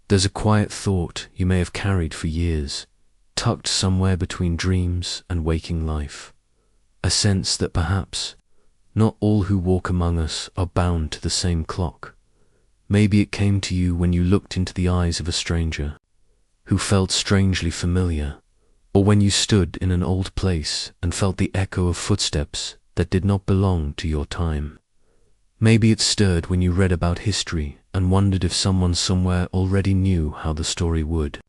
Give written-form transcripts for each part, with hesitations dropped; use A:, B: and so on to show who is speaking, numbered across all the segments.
A: There's a quiet thought you may have carried for years, tucked somewhere between dreams and waking life. A sense that perhaps not all who walk among us are bound to the same clock. Maybe it came to you when you looked into the eyes of a stranger who felt strangely familiar, or when you stood in an old place and felt the echo of footsteps that did not belong to your time. Maybe it stirred when you read about history and wondered if someone somewhere already knew how the story would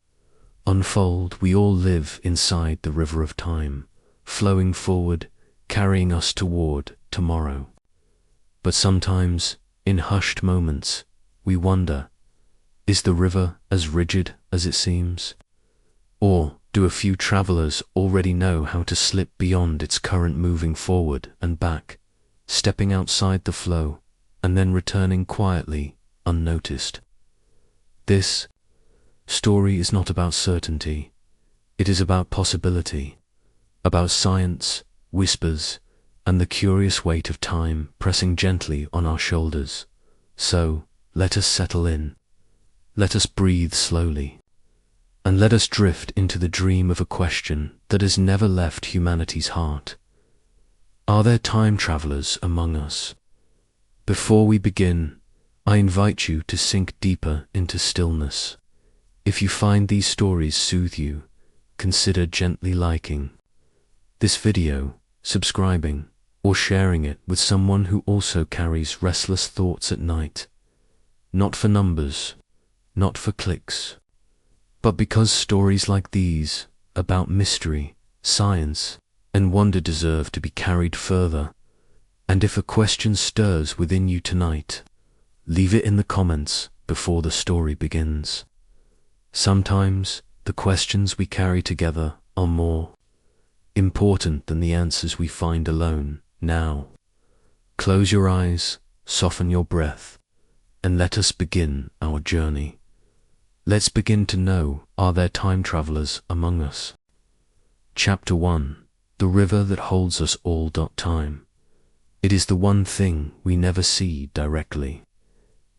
A: unfold. We all live inside the river of time, flowing forward, carrying us toward tomorrow. But sometimes, in hushed moments, we wonder, is the river as rigid as it seems? Or do a few travelers already know how to slip beyond its current, moving forward and back, stepping outside the flow, and then returning quietly, unnoticed? This story is not about certainty. It is about possibility, about science, whispers, and the curious weight of time pressing gently on our shoulders. So, let us settle in. Let us breathe slowly. And let us drift into the dream of a question that has never left humanity's heart. Are there time travelers among us? Before we begin, I invite you to sink deeper into stillness. If you find these stories soothe you, consider gently liking this video, subscribing, or sharing it with someone who also carries restless thoughts at night. Not for numbers, not for clicks, but because stories like these, about mystery, science, and wonder deserve to be carried further. And if a question stirs within you tonight, leave it in the comments before the story begins. Sometimes the questions we carry together are more important than the answers we find alone. Now, close your eyes, soften your breath, and let us begin our journey. Let's begin to know, are there time travelers among us? Chapter 1. The river that holds us all. Time. It is the one thing we never see directly,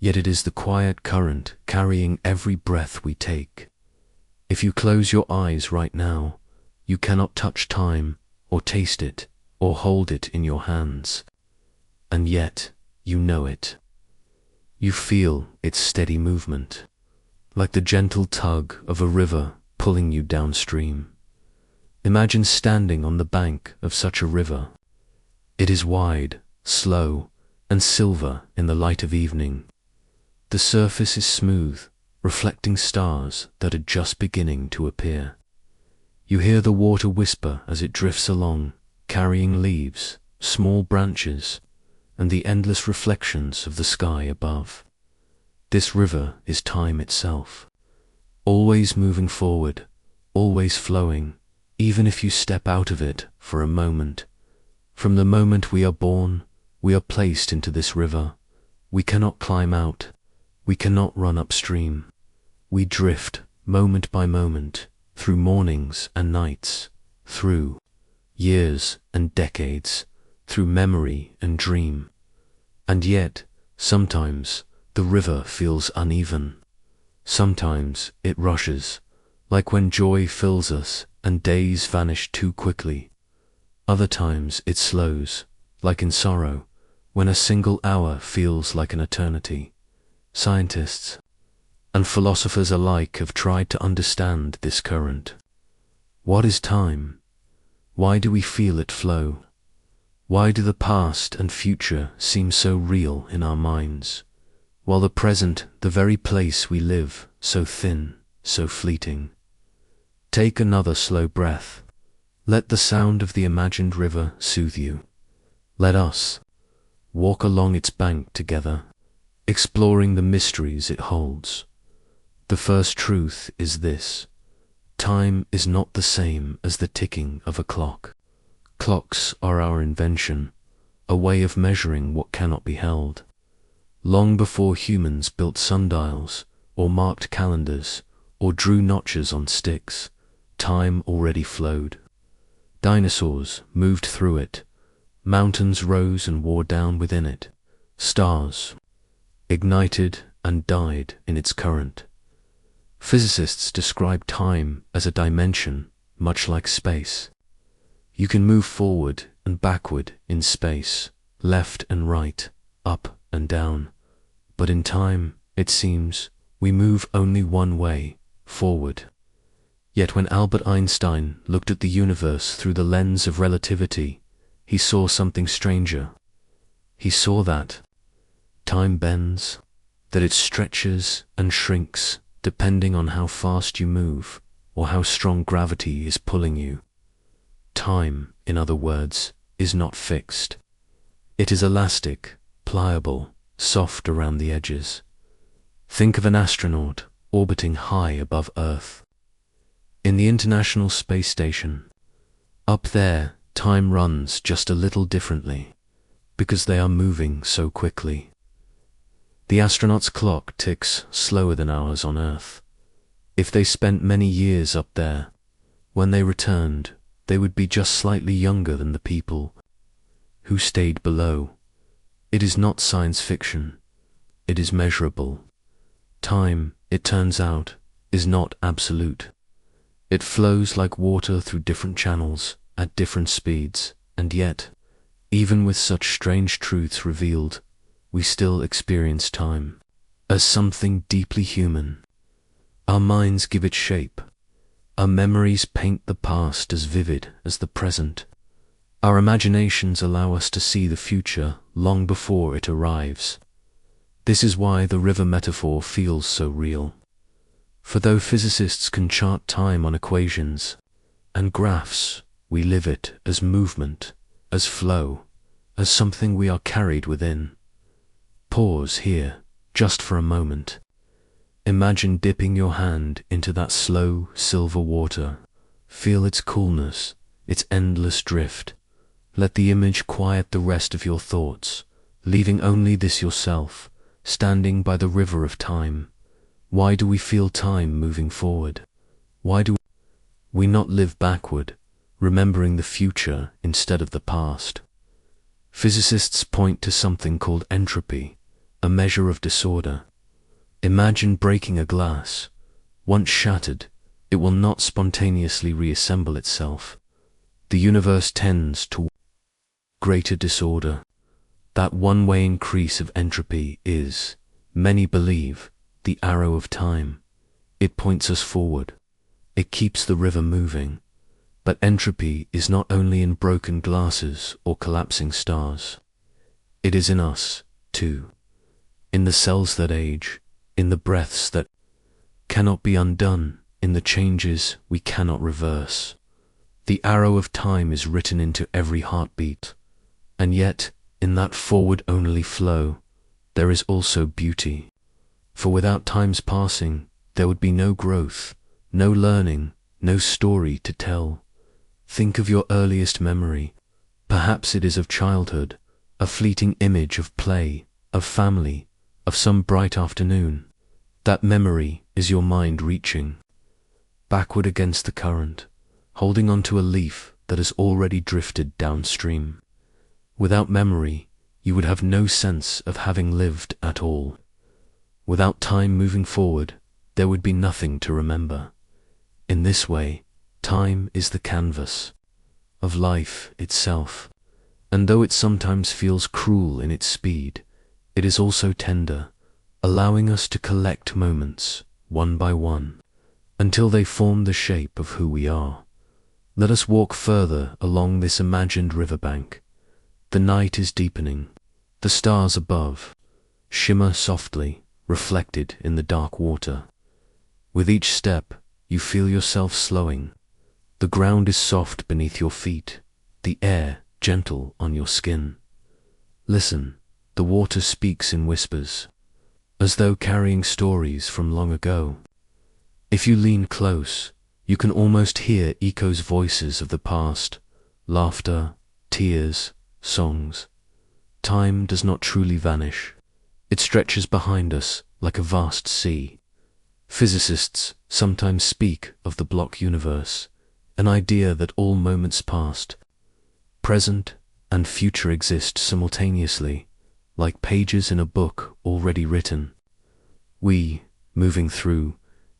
A: yet it is the quiet current carrying every breath we take. If you close your eyes right now, you cannot touch time, or taste it, or hold it in your hands. And yet, you know it. You feel its steady movement, like the gentle tug of a river pulling you downstream. Imagine standing on the bank of such a river. It is wide, slow, and silver in the light of evening. The surface is smooth, reflecting stars that are just beginning to appear. You hear the water whisper as it drifts along, carrying leaves, small branches, and the endless reflections of the sky above. This river is time itself, always moving forward, always flowing, even if you step out of it for a moment. From the moment we are born, we are placed into this river. We cannot climb out, we cannot run upstream. We drift, moment by moment, through mornings and nights, through years and decades, through memory and dream. And yet, sometimes, the river feels uneven. Sometimes it rushes, like when joy fills us and days vanish too quickly. Other times it slows, like in sorrow, when a single hour feels like an eternity. Scientists and philosophers alike have tried to understand this current. What is time? Why do we feel it flow? Why do the past and future seem so real in our minds, while the present, the very place we live, so thin, so fleeting? Take another slow breath. Let the sound of the imagined river soothe you. Let us walk along its bank together, exploring the mysteries it holds. The first truth is this: time is not the same as the ticking of a clock. Clocks are our invention, a way of measuring what cannot be held. Long before humans built sundials, or marked calendars, or drew notches on sticks, time already flowed. Dinosaurs moved through it, mountains rose and wore down within it, stars ignited and died in its current. Physicists describe time as a dimension, much like space. You can move forward and backward in space, left and right, up and down. But in time, it seems, we move only one way, forward. Yet when Albert Einstein looked at the universe through the lens of relativity, he saw something stranger. He saw that time bends, that it stretches and shrinks depending on how fast you move or how strong gravity is pulling you. Time, in other words, is not fixed. It is elastic, pliable, soft around the edges. Think of an astronaut orbiting high above Earth. In the International Space Station, up there, time runs just a little differently, because they are moving so quickly. The astronaut's clock ticks slower than ours on Earth. If they spent many years up there, when they returned, they would be just slightly younger than the people who stayed below. It is not science fiction. It is measurable. Time, it turns out, is not absolute. It flows like water through different channels at different speeds, and yet, even with such strange truths revealed, we still experience time as something deeply human. Our minds give it shape. Our memories paint the past as vivid as the present. Our imaginations allow us to see the future long before it arrives. This is why the river metaphor feels so real. For though physicists can chart time on equations and graphs, we live it as movement, as flow, as something we are carried within. Pause here, just for a moment. Imagine dipping your hand into that slow, silver water. Feel its coolness, its endless drift. Let the image quiet the rest of your thoughts, leaving only this yourself, standing by the river of time. Why do we feel time moving forward? Why do we not live backward, remembering the future instead of the past? Physicists point to something called entropy, a measure of disorder. Imagine breaking a glass. Once shattered, it will not spontaneously reassemble itself. The universe tends to greater disorder. That one-way increase of entropy is, many believe, the arrow of time. It points us forward. It keeps the river moving. But entropy is not only in broken glasses or collapsing stars. It is in us, too. In the cells that age, in the breaths that cannot be undone, in the changes we cannot reverse. The arrow of time is written into every heartbeat. And yet, in that forward-only flow, there is also beauty. For without time's passing, there would be no growth, no learning, no story to tell. Think of your earliest memory. Perhaps it is of childhood, a fleeting image of play, of family, of some bright afternoon. That memory is your mind reaching backward against the current, holding onto a leaf that has already drifted downstream. Without memory, you would have no sense of having lived at all. Without time moving forward, there would be nothing to remember. In this way, time is the canvas of life itself, and though it sometimes feels cruel in its speed, it is also tender, allowing us to collect moments, one by one, until they form the shape of who we are. Let us walk further along this imagined riverbank. The night is deepening. The stars above shimmer softly, reflected in the dark water. With each step, you feel yourself slowing. The ground is soft beneath your feet, the air gentle on your skin. Listen, the water speaks in whispers, as though carrying stories from long ago. If you lean close, you can almost hear echoes voices of the past, laughter, tears, songs. Time does not truly vanish. It stretches behind us like a vast sea. Physicists sometimes speak of the block universe, an idea that all moments past, present, and future exist simultaneously, like pages in a book already written. We, moving through,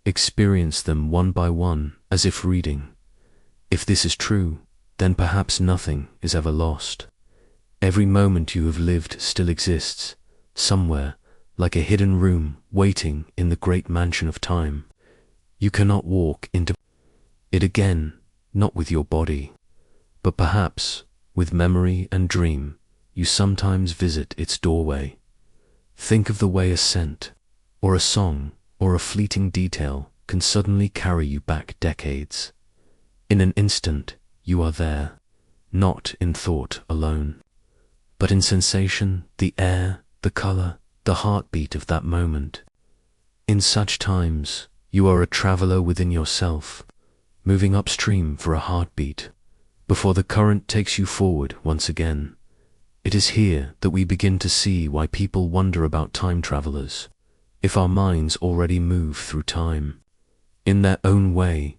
A: Experience them one by one, as if reading. If this is true, then perhaps nothing is ever lost. Every moment you have lived still exists, somewhere, like a hidden room waiting in the great mansion of time. You cannot walk into it again, not with your body, but perhaps, with memory and dream, you sometimes visit its doorway. Think of the way a scent, or a song, or a fleeting detail can suddenly carry you back decades. In an instant, you are there, not in thought alone, but in sensation, the air, the color, the heartbeat of that moment. In such times, you are a traveler within yourself, moving upstream for a heartbeat, before the current takes you forward once again. It is here that we begin to see why people wonder about time travelers, if our minds already move through time. In their own way,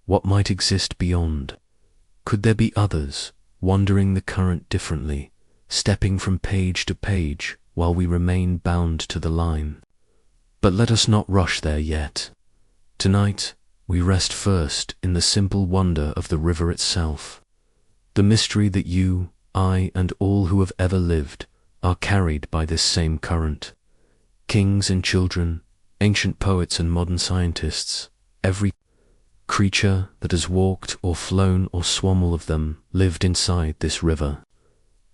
A: what might exist beyond? Could there be others, wandering the current differently, stepping from page to page while we remain bound to the line? But let us not rush there yet. Tonight, we rest first in the simple wonder of the river itself, the mystery that you, I, and all who have ever lived are carried by this same current. Kings and children, ancient poets and modern scientists, every creature that has walked or flown or swum, all of them lived inside this river.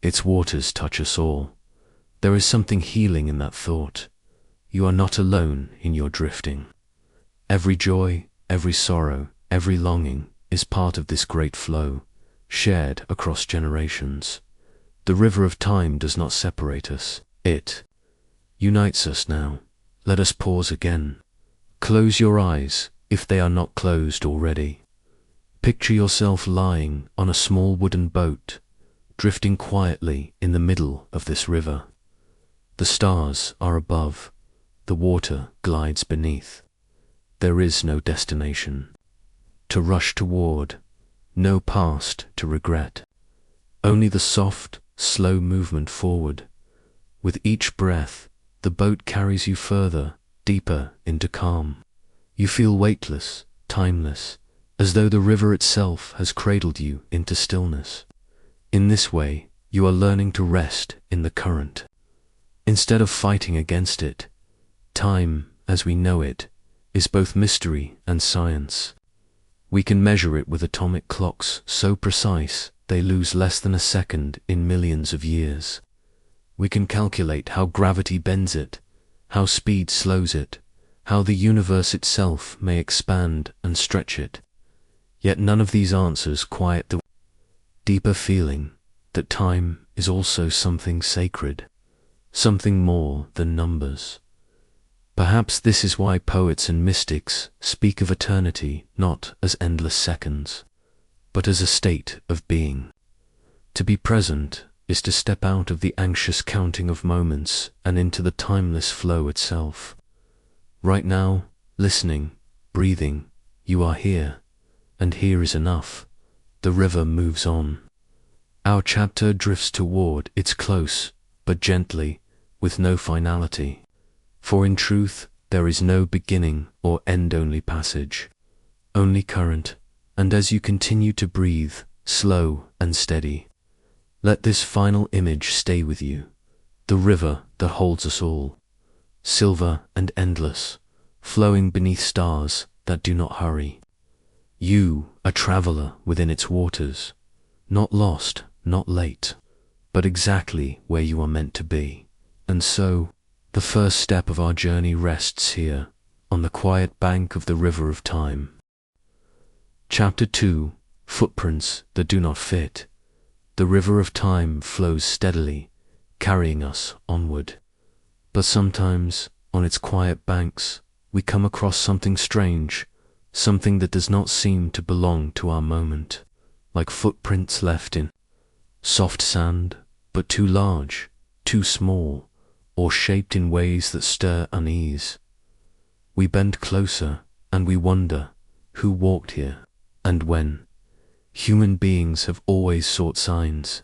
A: Its waters touch us all. There is something healing in that thought. You are not alone in your drifting. Every joy, every sorrow, every longing is part of this great flow, shared across generations. The river of time does not separate us. It unites us now. Let us pause again. Close your eyes, if they are not closed already. Picture yourself lying on a small wooden boat, drifting quietly in the middle of this river. The stars are above. The water glides beneath. There is no destination to rush toward, no past to regret. Only the soft, slow movement forward. With each breath, the boat carries you further, deeper into calm. You feel weightless, timeless, as though the river itself has cradled you into stillness. In this way, you are learning to rest in the current, instead of fighting against it. Time, as we know it, is both mystery and science. We can measure it with atomic clocks so precise they lose less than a second in millions of years. We can calculate how gravity bends it, how speed slows it, how the universe itself may expand and stretch it. Yet none of these answers quiet the deeper feeling that time is also something sacred, something more than numbers. Perhaps this is why poets and mystics speak of eternity not as endless seconds, but as a state of being. To be present is to step out of the anxious counting of moments and into the timeless flow itself. Right now, listening, breathing, you are here, and here is enough. The river moves on. Our chapter drifts toward its close, but gently, with no finality. For in truth, there is no beginning or end, only passage, only current, and as you continue to breathe, slow and steady, let this final image stay with you, the river that holds us all, silver and endless, flowing beneath stars that do not hurry. You, a traveler within its waters, not lost, not late, but exactly where you are meant to be. And so, the first step of our journey rests here, on the quiet bank of the river of time. Chapter 2: Footprints that do not fit. The river of time flows steadily, carrying us onward. But sometimes, on its quiet banks, we come across something strange, something that does not seem to belong to our moment, like footprints left in soft sand, but too large, too small, or shaped in ways that stir unease. We bend closer, and we wonder, who walked here, and when? Human beings have always sought signs.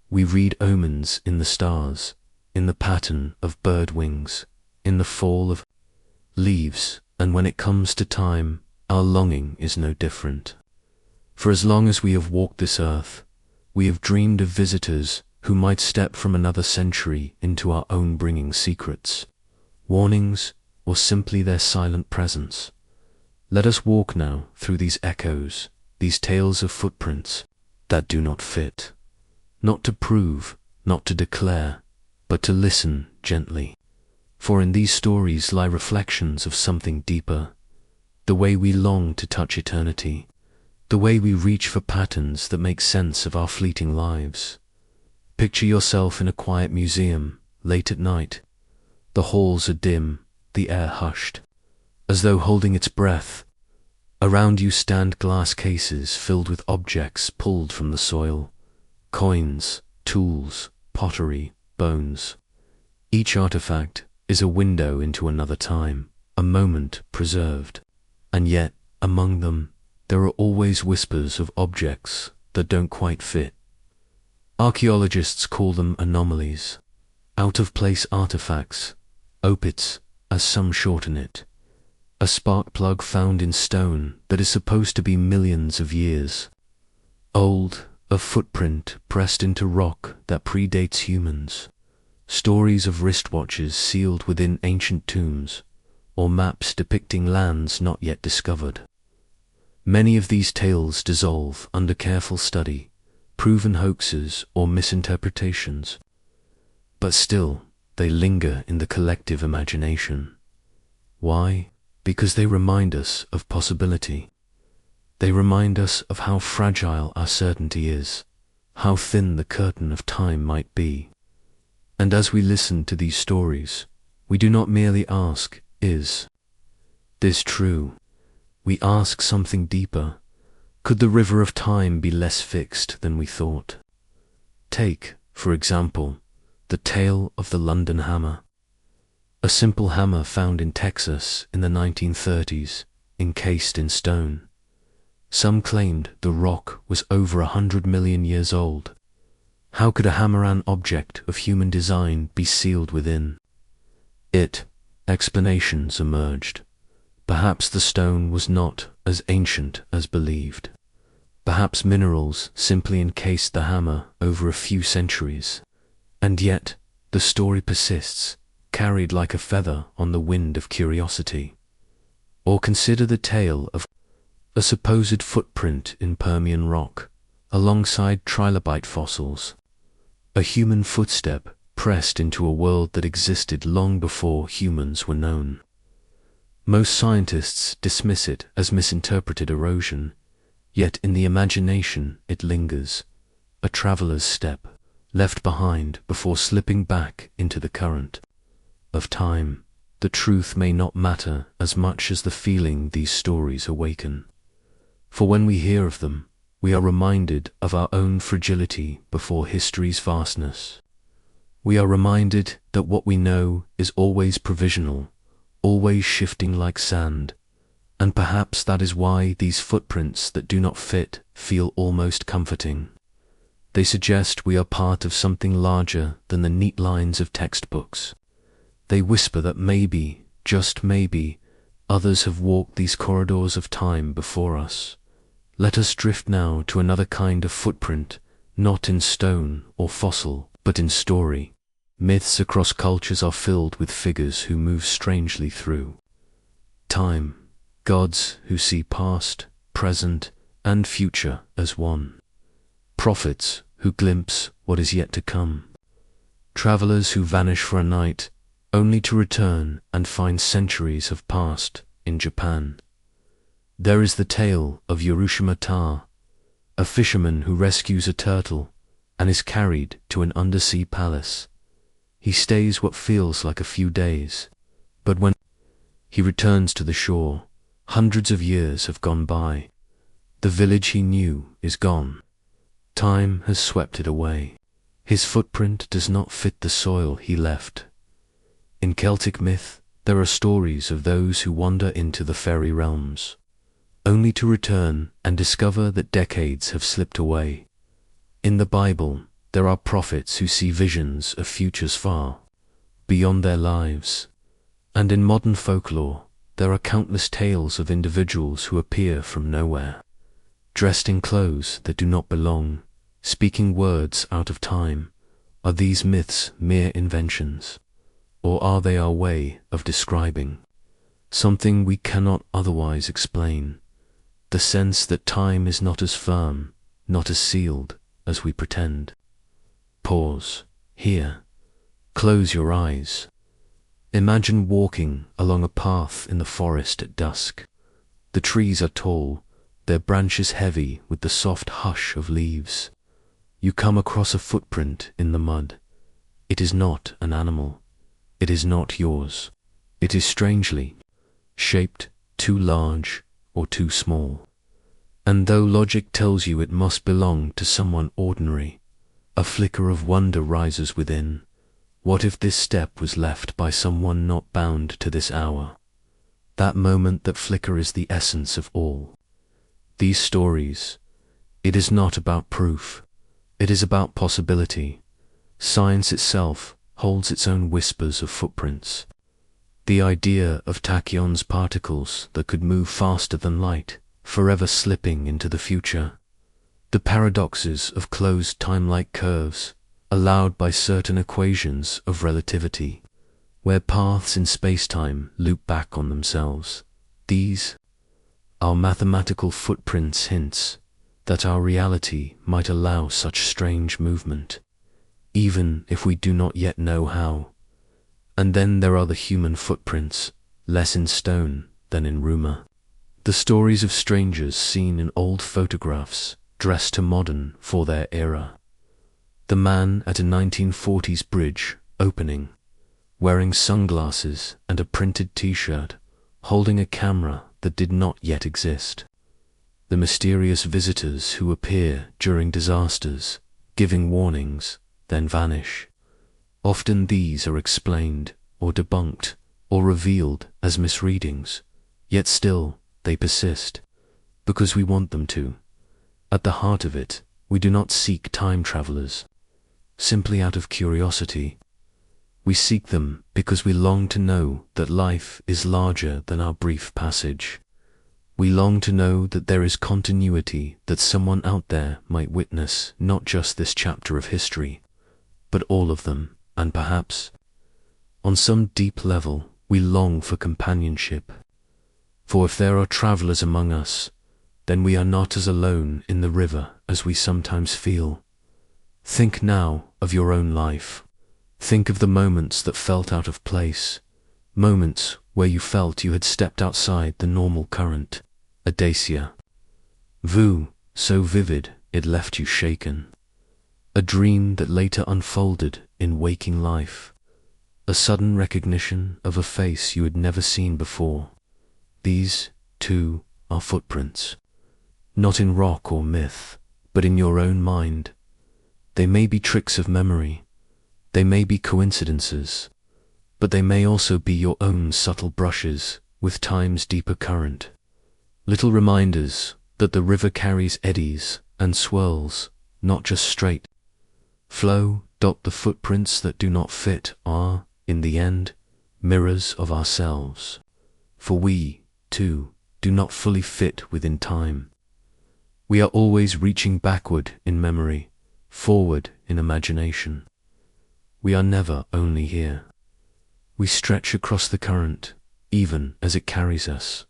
A: We read omens in the stars, in the pattern of bird wings, in the fall of leaves, And when it comes to time, our longing is no different. For as long as we have walked this earth, we have dreamed of visitors who might step from another century into our own, bringing secrets, warnings, or simply their silent presence. Let us walk now through these echoes, these tales of footprints that do not fit, not to prove, not to declare, but to listen gently. For in these stories lie reflections of something deeper, the way we long to touch eternity, the way we reach for patterns that make sense of our fleeting lives. Picture yourself in a quiet museum, late at night. The halls are dim, the air hushed, as though holding its breath. Around you stand glass cases filled with objects pulled from the soil, coins, tools, pottery, bones. Each artifact is a window into another time, a moment preserved. And yet, among them, there are always whispers of objects that don't quite fit. Archaeologists call them anomalies, out-of-place artifacts, opits, as some shorten it. A spark plug found in stone that is supposed to be millions of years old, a footprint pressed into rock that predates humans, stories of wristwatches sealed within ancient tombs, or maps depicting lands not yet discovered. Many of these tales dissolve under careful study, proven hoaxes or misinterpretations, but still they linger in the collective imagination. Why? Because they remind us of possibility. They remind us of how fragile our certainty is, how thin the curtain of time might be. And as we listen to these stories, we do not merely ask, is this true? We ask something deeper. Could the river of time be less fixed than we thought? Take, for example, the tale of the London hammer. A simple hammer found in Texas in the 1930s, encased in stone. Some claimed the rock was over 100 million years old. How could a hammer-an object of human design be sealed within it? Explanations emerged. Perhaps the stone was not as ancient as believed. Perhaps minerals simply encased the hammer over a few centuries. And yet, the story persists, carried like a feather on the wind of curiosity. Or consider the tale of a supposed footprint in Permian rock, alongside trilobite fossils. A human footstep pressed into a world that existed long before humans were known. Most scientists dismiss it as misinterpreted erosion, yet in the imagination it lingers, a traveler's step, left behind before slipping back into the current of time. The truth may not matter as much as the feeling these stories awaken. For when we hear of them, we are reminded of our own fragility before history's vastness. We are reminded that what we know is always provisional, always shifting like sand, and perhaps that is why these footprints that do not fit feel almost comforting. They suggest we are part of something larger than the neat lines of textbooks. They whisper that maybe, just maybe, others have walked these corridors of time before us. Let us drift now to another kind of footprint, not in stone or fossil, but in story. Myths across cultures are filled with figures who move strangely through time, gods who see past, present, and future as one, prophets who glimpse what is yet to come, travelers who vanish for a night, only to return and find centuries have passed in Japan. There is the tale of Urashima Ta, a fisherman who rescues a turtle and is carried to an undersea palace. He stays what feels like a few days, but when he returns to the shore, hundreds of years have gone by. The village he knew is gone. Time has swept it away. His footprint does not fit the soil he left. In Celtic myth, there are stories of those who wander into the fairy realms, only to return and discover that decades have slipped away. In the Bible, there are prophets who see visions of futures far beyond their lives. And in modern folklore, there are countless tales of individuals who appear from nowhere, dressed in clothes that do not belong, speaking words out of time. Are these myths mere inventions, or are they our way of describing something we cannot otherwise explain? The sense that time is not as firm, not as sealed as we pretend. Pause. Here. Close your eyes. Imagine walking along a path in the forest at dusk. The trees are tall, their branches heavy with the soft hush of leaves. You come across a footprint in the mud. It is not an animal. It is not yours. It is strangely shaped, too large or too small. And though logic tells you it must belong to someone ordinary, a flicker of wonder rises within. What if this step was left by someone not bound to this hour? That moment, that flicker, is the essence of all. These stories, it is not about proof. It is about possibility. Science itself holds its own whispers of footprints. The idea of tachyons, particles that could move faster than light, forever slipping into the future. The paradoxes of closed time-like curves, allowed by certain equations of relativity, where paths in space-time loop back on themselves. These are mathematical footprints, hints that our reality might allow such strange movement, even if we do not yet know how. And then there are the human footprints, less in stone than in rumor. The stories of strangers seen in old photographs, dressed to modern for their era. The man at a 1940s bridge opening, wearing sunglasses and a printed t-shirt, holding a camera that did not yet exist. The mysterious visitors who appear during disasters, giving warnings, then vanish. Often these are explained or debunked or revealed as misreadings, yet still they persist, because we want them to. At the heart of it, we do not seek time travelers simply out of curiosity. We seek them because we long to know that life is larger than our brief passage. We long to know that there is continuity, that someone out there might witness not just this chapter of history, but all of them. And perhaps, on some deep level, we long for companionship. For if there are travelers among us, then we are not as alone in the river as we sometimes feel. Think now of your own life. Think of the moments that felt out of place, moments where you felt you had stepped outside the normal current. Audacia. Vu, so vivid it left you shaken. A dream that later unfolded in waking life. A sudden recognition of a face you had never seen before. These, too, are footprints. Not in rock or myth, but in your own mind. They may be tricks of memory. They may be coincidences. But they may also be your own subtle brushes with time's deeper current. Little reminders that the river carries eddies and swirls, not just straight flow. The footprints that do not fit are, in the end, mirrors of ourselves. For we, too, do not fully fit within time. We are always reaching backward in memory, forward in imagination. We are never only here. We stretch across the current, even as it carries us.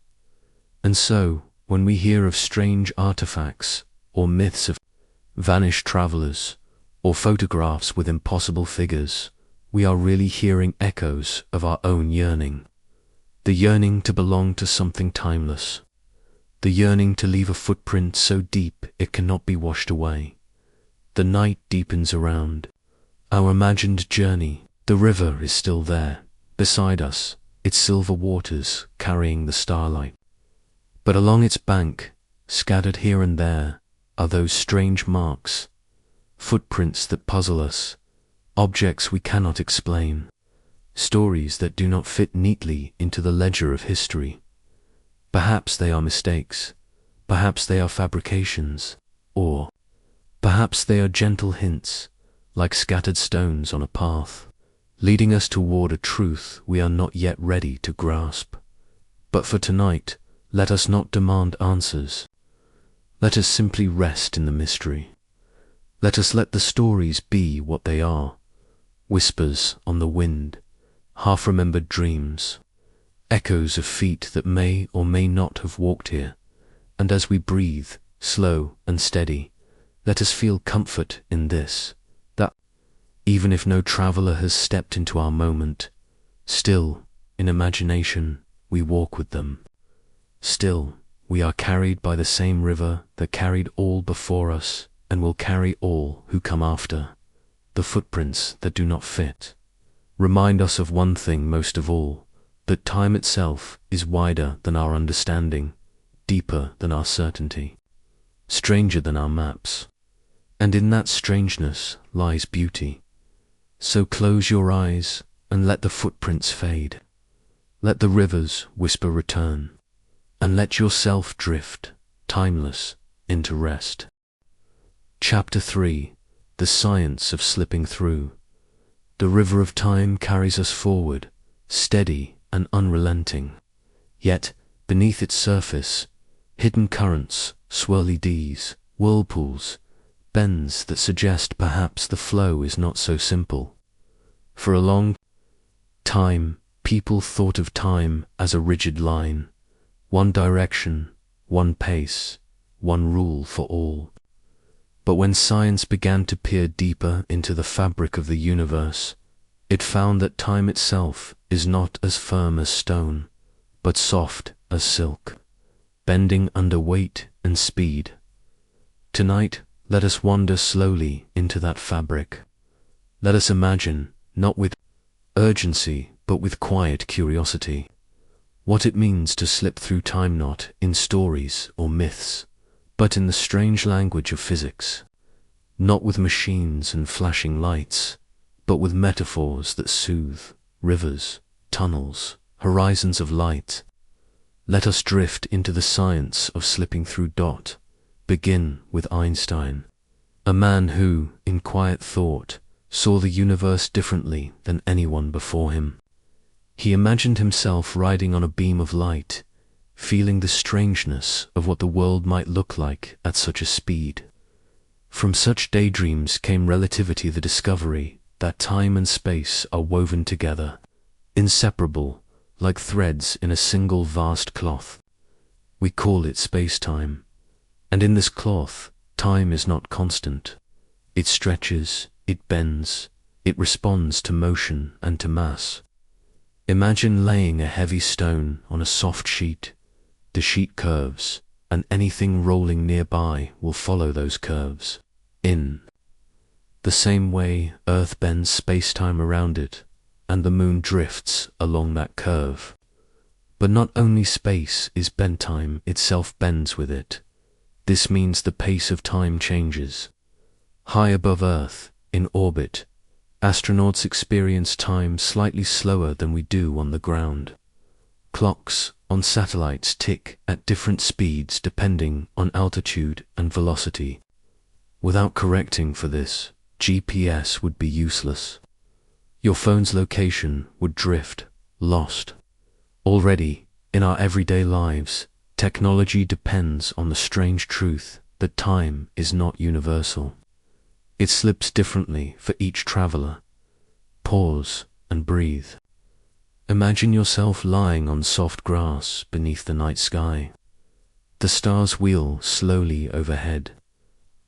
A: And so, when we hear of strange artifacts, or myths of vanished travelers, or photographs with impossible figures, we are really hearing echoes of our own yearning. The yearning to belong to something timeless. The yearning to leave a footprint so deep it cannot be washed away. The night deepens around. Our imagined journey, the river is still there, beside us, its silver waters carrying the starlight. But along its bank, scattered here and there, are those strange marks, footprints that puzzle us, objects we cannot explain, stories that do not fit neatly into the ledger of history. Perhaps they are mistakes, perhaps they are fabrications, or perhaps they are gentle hints, like scattered stones on a path, leading us toward a truth we are not yet ready to grasp. But for tonight, let us not demand answers. Let us simply rest in the mystery. Let us let the stories be what they are, whispers on the wind, half-remembered dreams, echoes of feet that may or may not have walked here. And as we breathe, slow and steady, let us feel comfort in this, that even if no traveler has stepped into our moment, still, in imagination, we walk with them. Still, we are carried by the same river that carried all before us and will carry all who come after. The footprints that do not fit remind us of one thing most of all, that time itself is wider than our understanding, deeper than our certainty, stranger than our maps. And in that strangeness lies beauty. So close your eyes and let the footprints fade. Let the rivers whisper return, and let yourself drift, timeless, into rest. Chapter 3. The Science of Slipping Through. The river of time carries us forward, steady and unrelenting. Yet, beneath its surface, hidden currents, swirly Ds, whirlpools, bends that suggest perhaps the flow is not so simple. For a long time, people thought of time as a rigid line, one direction, one pace, one rule for all. But when science began to peer deeper into the fabric of the universe, it found that time itself is not as firm as stone, but soft as silk, bending under weight and speed. Tonight, let us wander slowly into that fabric. Let us imagine, not with urgency, but with quiet curiosity, what it means to slip through time, not in stories or myths, but in the strange language of physics, not with machines and flashing lights, but with metaphors that soothe, rivers, tunnels, horizons of light. Let us drift into the science of slipping through. Begin with Einstein, a man who, in quiet thought, saw the universe differently than anyone before him. He imagined himself riding on a beam of light, feeling the strangeness of what the world might look like at such a speed. From such daydreams came relativity, the discovery that time and space are woven together, inseparable, like threads in a single vast cloth. We call it space-time, and in this cloth, time is not constant. It stretches, it bends, it responds to motion and to mass. Imagine laying a heavy stone on a soft sheet. The sheet curves, and anything rolling nearby will follow those curves. In the same way, Earth bends space-time around it, and the moon drifts along that curve. But not only space is bent, time itself bends with it. This means the pace of time changes. High above Earth, in orbit, astronauts experience time slightly slower than we do on the ground. Clocks on satellites tick at different speeds depending on altitude and velocity. Without correcting for this, GPS would be useless. Your phone's location would drift, lost. Already, in our everyday lives, technology depends on the strange truth that time is not universal. It slips differently for each traveler. Pause and breathe. Imagine yourself lying on soft grass beneath the night sky. The stars wheel slowly overhead,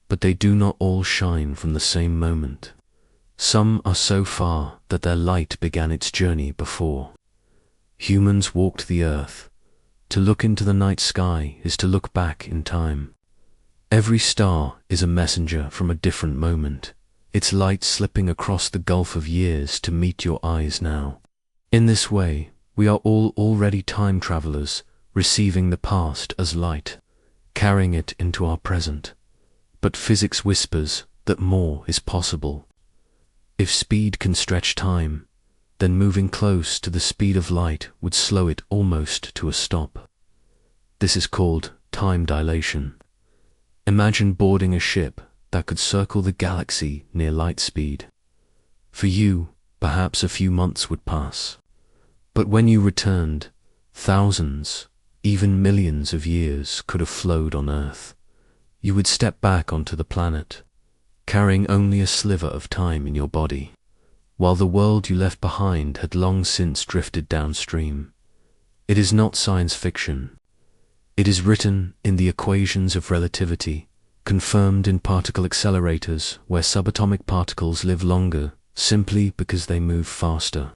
A: but they do not all shine from the same moment. Some are so far that their light began its journey before. Humans walked the earth. To look into the night sky is to look back in time. Every star is a messenger from a different moment, its light slipping across the gulf of years to meet your eyes now. In this way, we are all already time travelers, receiving the past as light, carrying it into our present. But physics whispers that more is possible. If speed can stretch time, then moving close to the speed of light would slow it almost to a stop. This is called time dilation. Imagine boarding a ship that could circle the galaxy near light speed. For you, perhaps a few months would pass. But when you returned, thousands, even millions of years could have flowed on Earth. You would step back onto the planet, carrying only a sliver of time in your body, while the world you left behind had long since drifted downstream. It is not science fiction. It is written in the equations of relativity, confirmed in particle accelerators where subatomic particles live longer simply because they move faster.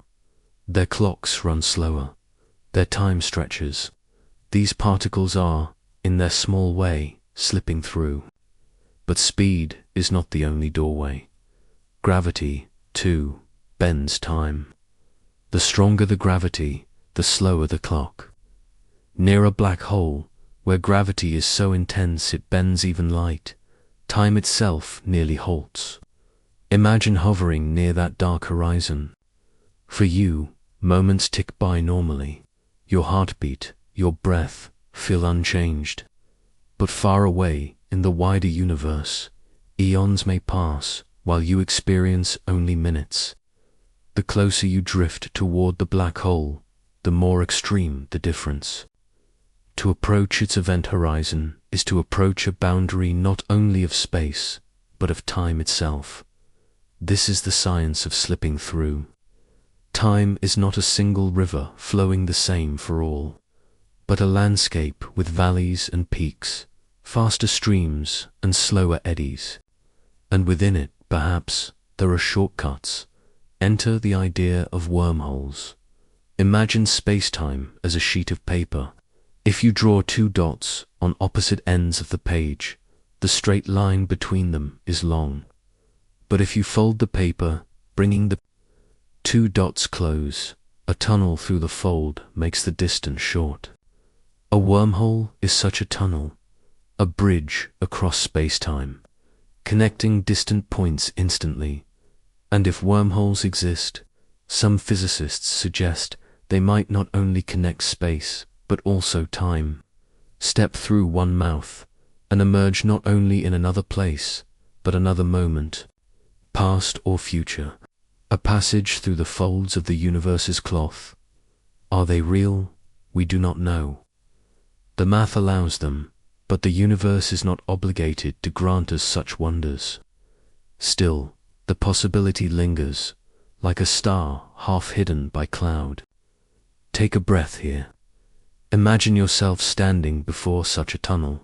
A: Their clocks run slower. Their time stretches. These particles are, in their small way, slipping through. But speed is not the only doorway. Gravity, too, bends time. The stronger the gravity, the slower the clock. Near a black hole, where gravity is so intense it bends even light, time itself nearly halts. Imagine hovering near that dark horizon. For you, moments tick by normally. Your heartbeat, your breath, feel unchanged. But far away, in the wider universe, eons may pass while you experience only minutes. The closer you drift toward the black hole, the more extreme the difference. To approach its event horizon is to approach a boundary not only of space, but of time itself. This is the science of slipping through. Time is not a single river flowing the same for all, but a landscape with valleys and peaks, faster streams and slower eddies. And within it, perhaps, there are shortcuts. Enter the idea of wormholes. Imagine space-time as a sheet of paper. If you draw two dots on opposite ends of the page, the straight line between them is long. But if you fold the paper, bringing the two dots close, a tunnel through the fold makes the distance short. A wormhole is such a tunnel, a bridge across space-time, connecting distant points instantly. And if wormholes exist, some physicists suggest they might not only connect space, but also time. Step through one mouth and emerge not only in another place, but another moment, past or future, a passage through the folds of the universe's cloth. Are they real? We do not know. The math allows them, but the universe is not obligated to grant us such wonders. Still, the possibility lingers, like a star half hidden by cloud. Take a breath here. Imagine yourself standing before such a tunnel.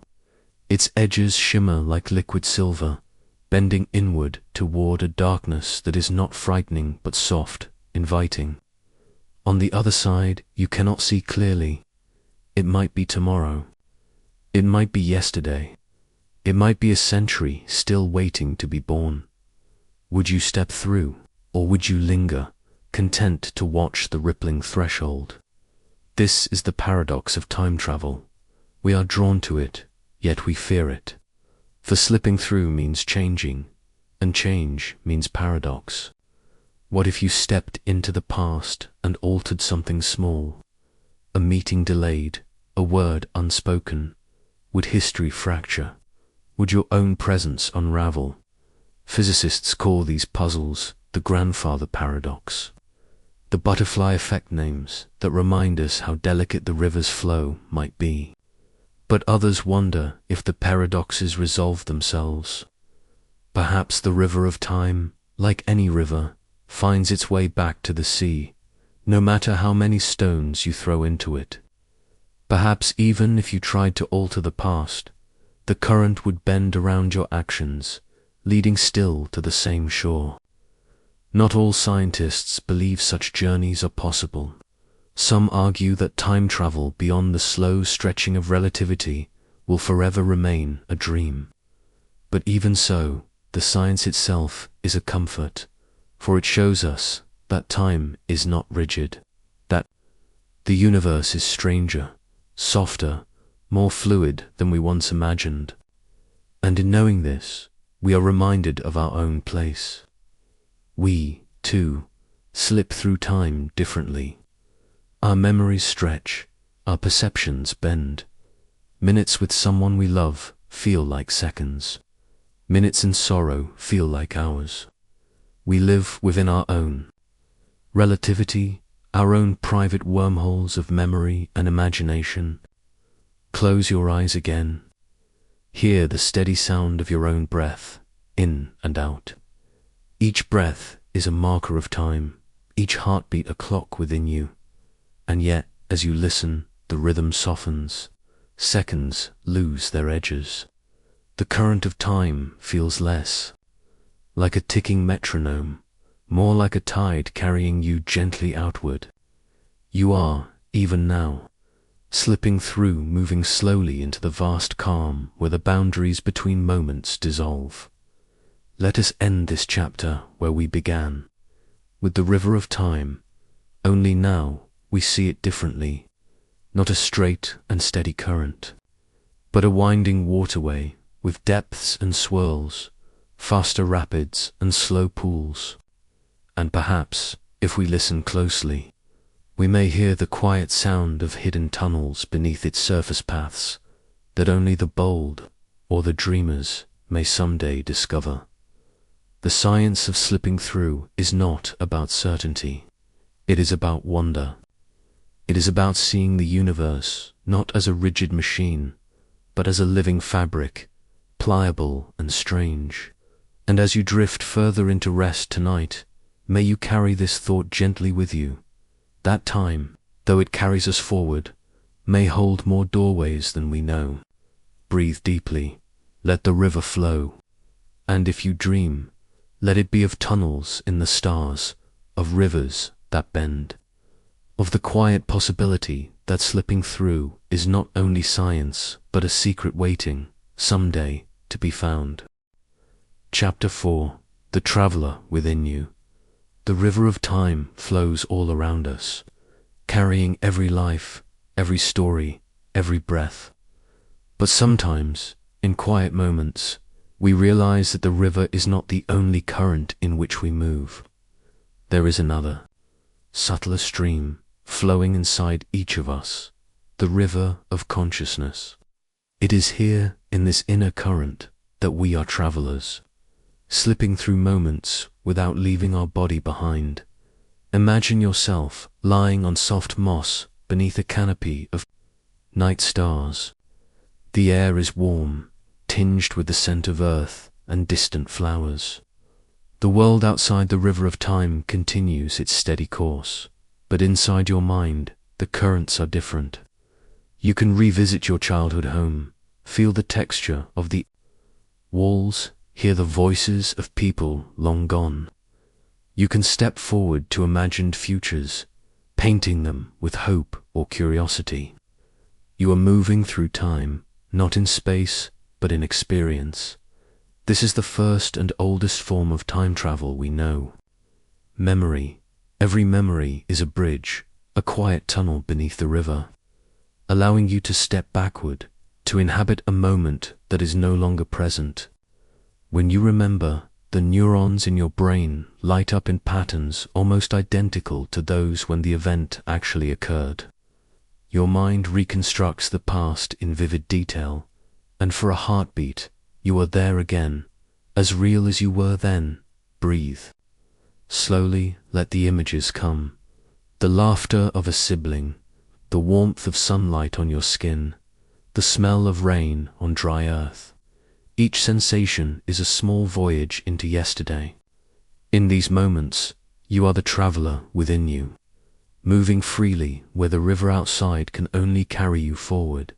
A: Its edges shimmer like liquid silver, bending inward toward a darkness that is not frightening but soft, inviting. On the other side, you cannot see clearly. It might be tomorrow. It might be yesterday. It might be a century still waiting to be born. Would you step through, or would you linger, content to watch the rippling threshold? This is the paradox of time travel. We are drawn to it, yet we fear it. For slipping through means changing, and change means paradox. What if you stepped into the past and altered something small? A meeting delayed, a word unspoken. Would history fracture? Would your own presence unravel? Physicists call these puzzles the grandfather paradox. The butterfly effect names that remind us how delicate the river's flow might be. But others wonder if the paradoxes resolve themselves. Perhaps the river of time, like any river, finds its way back to the sea, no matter how many stones you throw into it. Perhaps even if you tried to alter the past, the current would bend around your actions, leading still to the same shore. Not all scientists believe such journeys are possible. Some argue that time travel beyond the slow stretching of relativity will forever remain a dream. But even so, the science itself is a comfort, for it shows us that time is not rigid, that the universe is stranger, softer, more fluid than we once imagined. And in knowing this, we are reminded of our own place. We, too, slip through time differently. Our memories stretch, our perceptions bend. Minutes with someone we love feel like seconds. Minutes in sorrow feel like hours. We live within our own relativity, our own private wormholes of memory and imagination. Close your eyes again. Hear the steady sound of your own breath, in and out. Each breath is a marker of time, each heartbeat a clock within you. And yet, as you listen, the rhythm softens. Seconds lose their edges. The current of time feels less like a ticking metronome, more like a tide carrying you gently outward. You are, even now, slipping through, moving slowly into the vast calm where the boundaries between moments dissolve. Let us end this chapter where we began, with the river of time, only now we see it differently, not a straight and steady current, but a winding waterway with depths and swirls, faster rapids and slow pools. And perhaps, if we listen closely, we may hear the quiet sound of hidden tunnels beneath its surface paths that only the bold or the dreamers may someday discover. The science of slipping through is not about certainty. It is about wonder. It is about seeing the universe not as a rigid machine, but as a living fabric, pliable and strange. And as you drift further into rest tonight, may you carry this thought gently with you. That time, though it carries us forward, may hold more doorways than we know. Breathe deeply, let the river flow. And if you dream, let it be of tunnels in the stars, of rivers that bend, of the quiet possibility that slipping through is not only science, but a secret waiting, someday, to be found. Chapter 4. The Traveler Within You. The river of time flows all around us, carrying every life, every story, every breath. But sometimes, in quiet moments, we realize that the river is not the only current in which we move. There is another, subtler stream flowing inside each of us, the river of consciousness. It is here, in this inner current, that we are travelers, slipping through moments without leaving our body behind. Imagine yourself lying on soft moss beneath a canopy of night stars. The air is warm, tinged with the scent of earth and distant flowers. The world outside the river of time continues its steady course, but inside your mind, the currents are different. You can revisit your childhood home, feel the texture of the walls, hear the voices of people long gone. You can step forward to imagined futures, painting them with hope or curiosity. You are moving through time, not in space, but in experience. This is the first and oldest form of time travel we know. Memory. Every memory is a bridge, a quiet tunnel beneath the river, allowing you to step backward, to inhabit a moment that is no longer present. When you remember, the neurons in your brain light up in patterns almost identical to those when the event actually occurred. Your mind reconstructs the past in vivid detail, and for a heartbeat, you are there again, as real as you were then. Breathe. Slowly let the images come. The laughter of a sibling, the warmth of sunlight on your skin, the smell of rain on dry earth. Each sensation is a small voyage into yesterday. In these moments, you are the traveler within you, moving freely where the river outside can only carry you forward,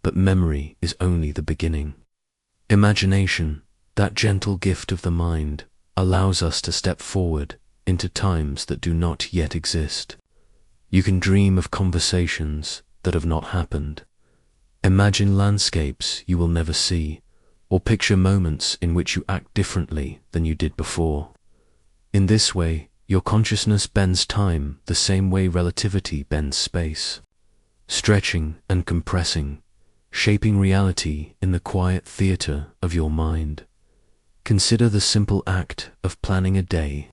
A: but memory is only the beginning. Imagination, that gentle gift of the mind, allows us to step forward into times that do not yet exist. You can dream of conversations that have not happened. Imagine landscapes you will never see, or picture moments in which you act differently than you did before. In this way, your consciousness bends time the same way relativity bends space, stretching and compressing, shaping reality in the quiet theater of your mind. Consider the simple act of planning a day.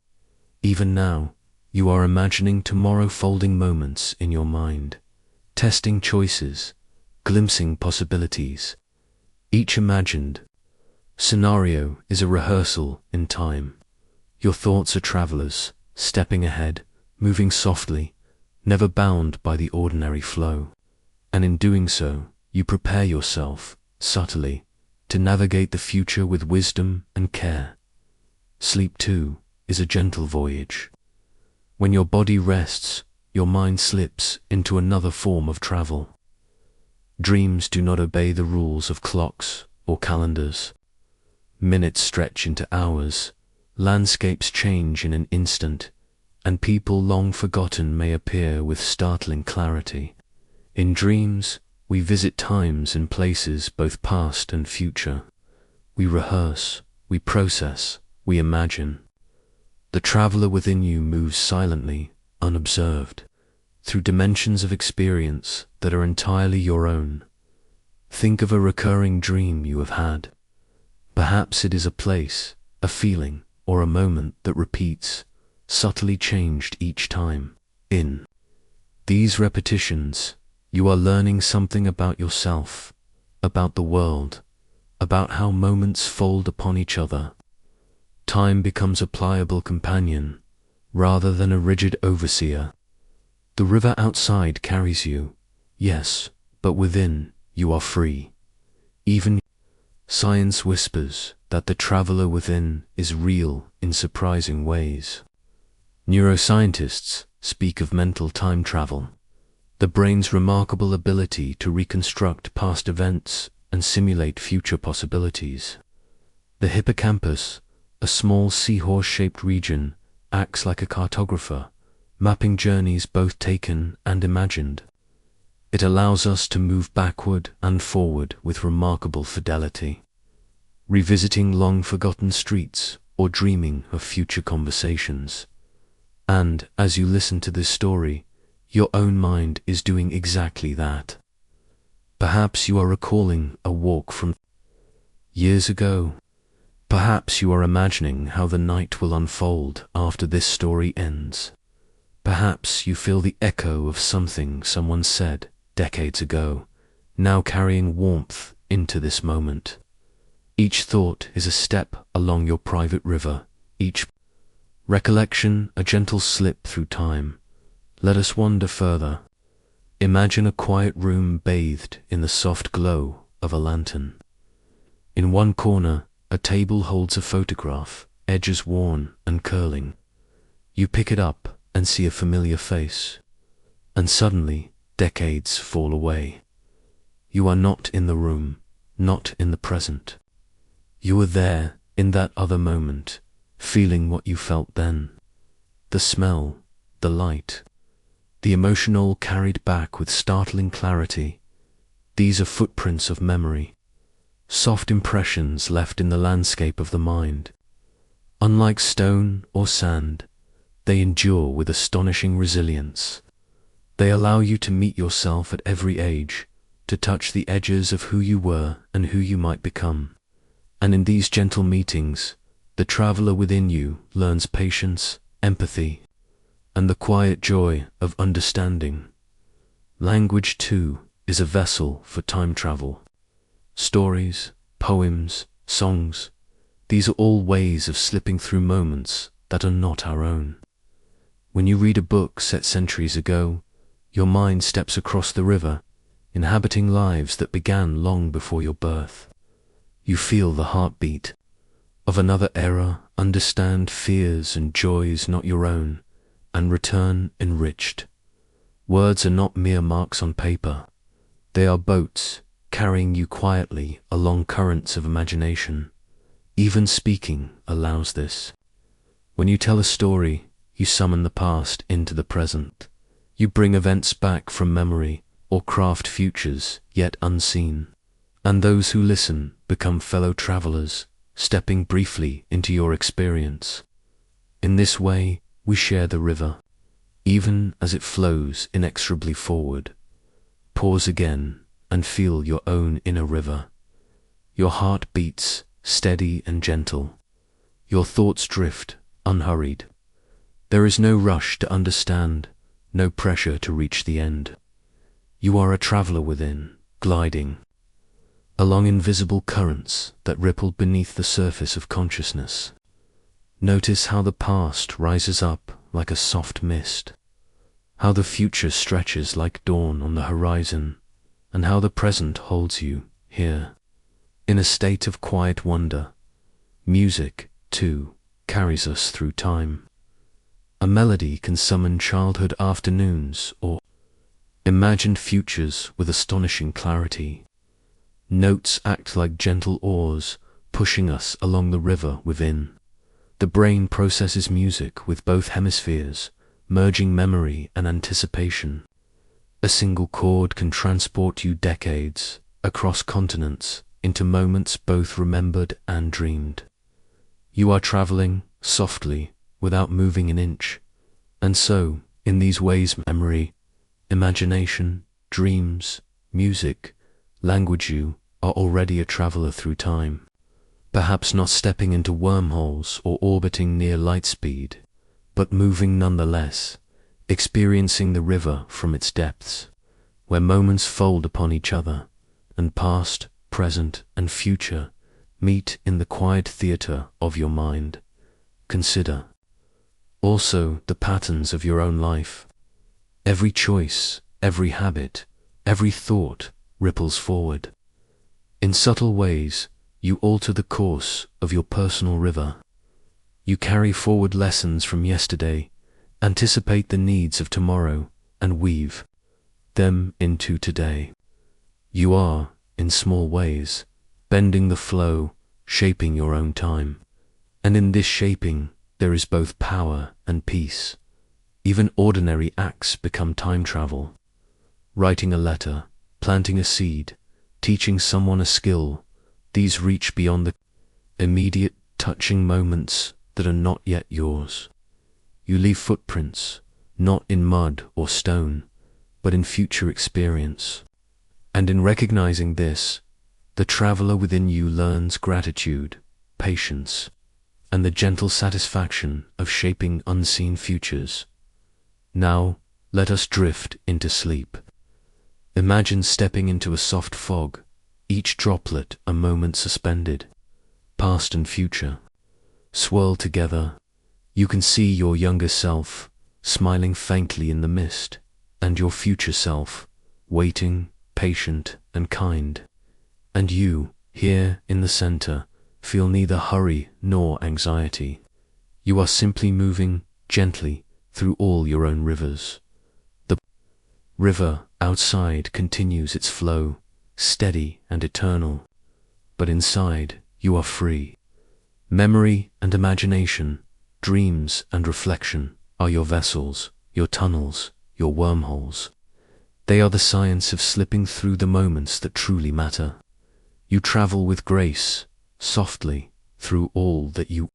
A: Even now, you are imagining tomorrow, folding moments in your mind, testing choices, glimpsing possibilities. Each imagined scenario is a rehearsal in time. Your thoughts are travelers, stepping ahead, moving softly, never bound by the ordinary flow. And in doing so, you prepare yourself, subtly, to navigate the future with wisdom and care. Sleep, too, is a gentle voyage. When your body rests, your mind slips into another form of travel. Dreams do not obey the rules of clocks or calendars. Minutes stretch into hours, landscapes change in an instant, and people long forgotten may appear with startling clarity. In dreams, we visit times and places both past and future. We rehearse, we process, we imagine. The traveler within you moves silently, unobserved, through dimensions of experience that are entirely your own. Think of a recurring dream you have had. Perhaps it is a place, a feeling, or a moment that repeats, subtly changed each time. In these repetitions, you are learning something about yourself, about the world, about how moments fold upon each other. Time becomes a pliable companion, rather than a rigid overseer. The river outside carries you, yes, but within you are free. Even science whispers that the traveler within is real in surprising ways. Neuroscientists speak of mental time travel, the brain's remarkable ability to reconstruct past events and simulate future possibilities. The hippocampus, a small seahorse-shaped region, acts like a cartographer, mapping journeys both taken and imagined. It allows us to move backward and forward with remarkable fidelity, revisiting long-forgotten streets or dreaming of future conversations. And as you listen to this story, your own mind is doing exactly that. Perhaps you are recalling a walk from years ago. Perhaps you are imagining how the night will unfold after this story ends. Perhaps you feel the echo of something someone said decades ago, now carrying warmth into this moment. Each thought is a step along your private river, each recollection a gentle slip through time. Let us wander further. Imagine a quiet room bathed in the soft glow of a lantern. In one corner, a table holds a photograph, edges worn and curling. You pick it up and see a familiar face, and suddenly decades fall away. You are not in the room, not in the present. You are there in that other moment, feeling what you felt then. The smell, the light, the emotion all carried back with startling clarity. These are footprints of memory, soft impressions left in the landscape of the mind. Unlike stone or sand, they endure with astonishing resilience. They allow you to meet yourself at every age, to touch the edges of who you were and who you might become. And in these gentle meetings, the traveler within you learns patience, empathy, and the quiet joy of understanding. Language, too, is a vessel for time travel. Stories, poems, songs, these are all ways of slipping through moments that are not our own. When you read a book set centuries ago, your mind steps across the river, inhabiting lives that began long before your birth. You feel the heartbeat of another era, understand fears and joys not your own, and return enriched. Words are not mere marks on paper. They are boats carrying you quietly along currents of imagination. Even speaking allows this. When you tell a story, you summon the past into the present. You bring events back from memory or craft futures yet unseen. And those who listen become fellow travelers, stepping briefly into your experience. In this way, we share the river, even as it flows inexorably forward. Pause again and feel your own inner river. Your heart beats, steady and gentle. Your thoughts drift, unhurried. There is no rush to understand, no pressure to reach the end. You are a traveler within, gliding along invisible currents that ripple beneath the surface of consciousness. Notice how the past rises up like a soft mist, how the future stretches like dawn on the horizon, and how the present holds you here. In a state of quiet wonder, music, too, carries us through time. A melody can summon childhood afternoons or imagined futures with astonishing clarity. Notes act like gentle oars, pushing us along the river within. The brain processes music with both hemispheres, merging memory and anticipation. A single chord can transport you decades, across continents, into moments both remembered and dreamed. You are traveling softly, without moving an inch. And so, in these ways, memory, imagination, dreams, music, language, you are already a traveler through time. Perhaps not stepping into wormholes or orbiting near light speed, but moving nonetheless, experiencing the river from its depths, where moments fold upon each other, and past, present, and future meet in the quiet theater of your mind. Consider also the patterns of your own life. Every choice, every habit, every thought ripples forward. In subtle ways, you alter the course of your personal river. You carry forward lessons from yesterday, anticipate the needs of tomorrow, and weave them into today. You are, in small ways, bending the flow, shaping your own time. And in this shaping, there is both power and peace. Even ordinary acts become time travel. Writing a letter, planting a seed, teaching someone a skill, these reach beyond the immediate, touching moments that are not yet yours. You leave footprints, not in mud or stone, but in future experience. And in recognizing this, the traveler within you learns gratitude, patience, and the gentle satisfaction of shaping unseen futures. Now, let us drift into sleep. Imagine stepping into a soft fog, each droplet a moment suspended. Past and future swirl together. You can see your younger self, smiling faintly in the mist, and your future self, waiting, patient, and kind. And you, here in the center, feel neither hurry nor anxiety. You are simply moving gently through all your own rivers. The river outside continues its flow, steady and eternal, but inside you are free. Memory and imagination, dreams and reflection are your vessels, your tunnels, your wormholes. They are the science of slipping through the moments that truly matter. You travel with grace, softly, through all that you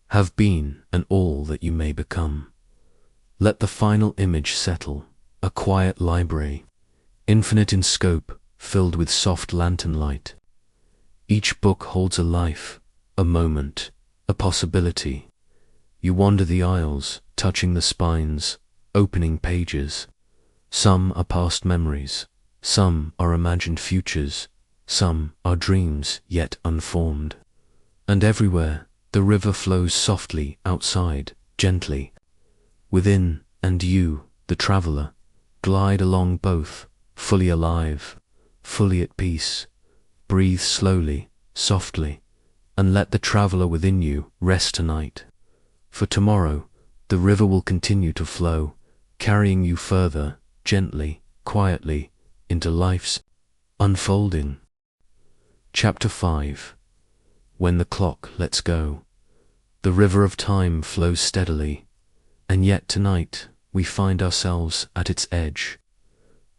A: have been and all that you may become. Let the final image settle, a quiet library, infinite in scope, filled with soft lantern light. Each book holds a life, a moment, a possibility. You wander the aisles, touching the spines, opening pages. Some are past memories, some are imagined futures, some are dreams yet unformed. And everywhere, the river flows softly outside, gently. Within, and you, the traveler, glide along both, fully alive, fully at peace. Breathe slowly, softly, and let the traveler within you rest tonight. For tomorrow, the river will continue to flow, carrying you further, gently, quietly, into life's unfolding. Chapter 5. When the clock lets go. The river of time flows steadily, and yet tonight we find ourselves at its edge.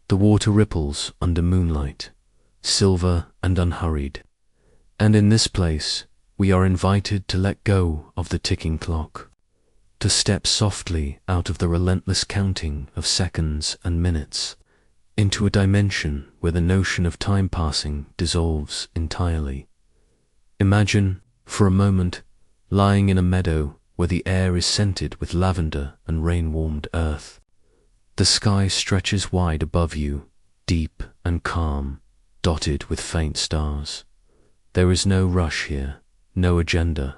A: The water ripples under moonlight, silver and unhurried, and in this place we are invited to let go of the ticking clock, to step softly out of the relentless counting of seconds and minutes, into a dimension where the notion of time passing dissolves entirely. Imagine, for a moment, lying in a meadow where the air is scented with lavender and rain-warmed earth. The sky stretches wide above you, deep and calm, dotted with faint stars. There is no rush here, no agenda.